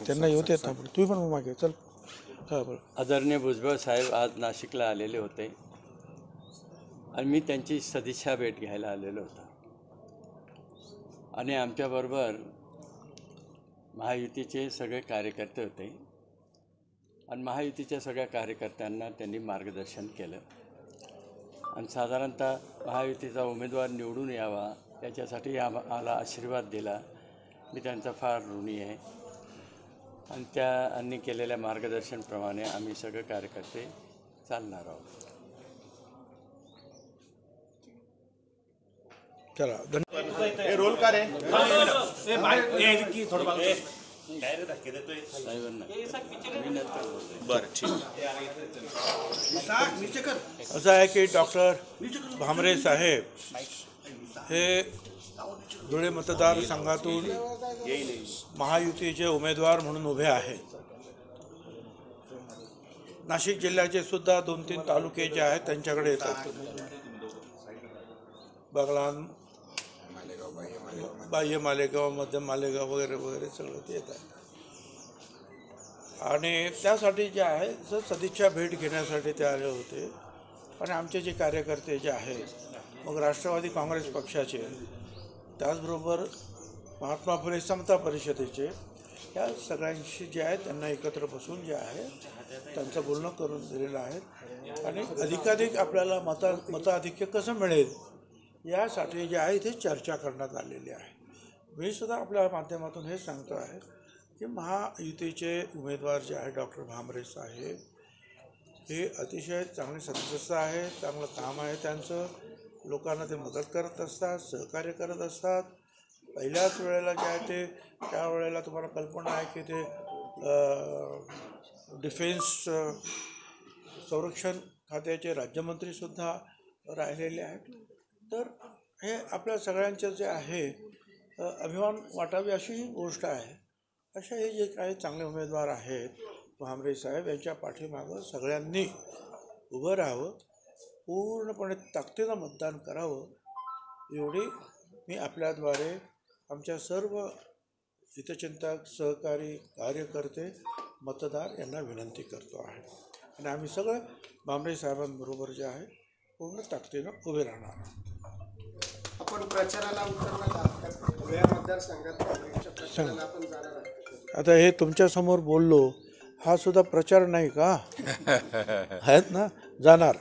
त्यांना येऊ देत ना. तुम्ही पण मागे चल. हां बरं. आदरणीय भुजबळ साहेब आज नाशिकला आलेले होते आणि मी त्यांची सदिच्छा भेट घ्यायला आलेलो होतो आणि आमच्याबरोबर महायुतीचे सगळे कार्यकर्ते होते आणि महायुतीच्या सगळ्या कार्यकर्त्यांना त्यांनी मार्गदर्शन केलं आणि साधारणतः महायुतीचा उमेदवार निवडून यावा याच्यासाठी आम्हाला आशीर्वाद दिला. मी त्यांचा फार ऋणी आहे आणि त्यांनी केलेल्या मार्गदर्शनप्रमाणे आम्ही सगळे कार्यकर्ते चालणार आहोत. चला रोल का रे बरं ठीक. असं आहे की डॉक्टर भामरे साहेब हे धुळे मतदारसंघातून महायुतीचे उमेदवार म्हणून उभे आहेत. नाशिक जिल्ह्याचे सुद्धा 2-3 तालुके जे आहेत त्यांच्याकडे येतात. बागलाण, बाह्य मालेगाव, मध्य मालेगाव वगैरे वगैरे सगळं ते येत आहे आणि त्यासाठी जे आहे सदिच्छा भेट घेण्यासाठी ते आले होते. आणि आमचे जे कार्यकर्ते जे आहेत मग राष्ट्रवादी काँग्रेस पक्षाचे, त्याचबरोबर महात्मा फुले समता परिषदेचे, या सगळ्यांशी जे आहे त्यांना एकत्र बसून जे आहे त्यांचं बोलणं करून दिलेलं आहे आणि अधिकाधिक आपल्याला मताधिक्य कसं मिळेल यासाठी जे आहे ते चर्चा करण्यात आलेली आहे. मी सुद्धा आपल्या माध्यमातून हे सांगतो आहे की महायुतीचे उमेदवार जे आहे डॉक्टर भामरे साहेब हे अतिशय चांगले सदस्य आहे. चांगलं काम आहे त्यांचं. लोकांना ते मदत करत असतात, सहकार्य करत असतात. पहिल्याच वेळेला जे आहे ते त्यावेळेला तुम्हाला कल्पना आहे की ते डिफेन्स संरक्षण खात्याचे राज्यमंत्रीसुद्धा राहिलेले आहेत. तर हे आपल्या सगळ्यांचं जे आहे अभिमान वाटावी अशी ही गोष्ट आहे. अशा हे जे काही चांगले उमेदवार आहेत भामरे साहेब यांच्या पाठीमागं सगळ्यांनी उभं राहावं, पूर्णपणे ताकदीनं मतदान करावं एवढी मी आपल्याद्वारे आमच्या सर्व हितचिंतक, सहकारी, कार्यकर्ते, मतदार यांना विनंती करतो आहे. आणि आम्ही सगळं भामरे साहेबांबरोबर जे आहे पूर्ण ताकदीनं उभे राहणार. आपण प्रचाराला उतरणार आहात धुळे मतदारसंघात काँग्रेसच्या प्रचाराला आपण जाणार आहात. आता हे तुमच्यासमोर बोललो हा सुद्धा प्रचार नाही का? आहेत ना, जाणार.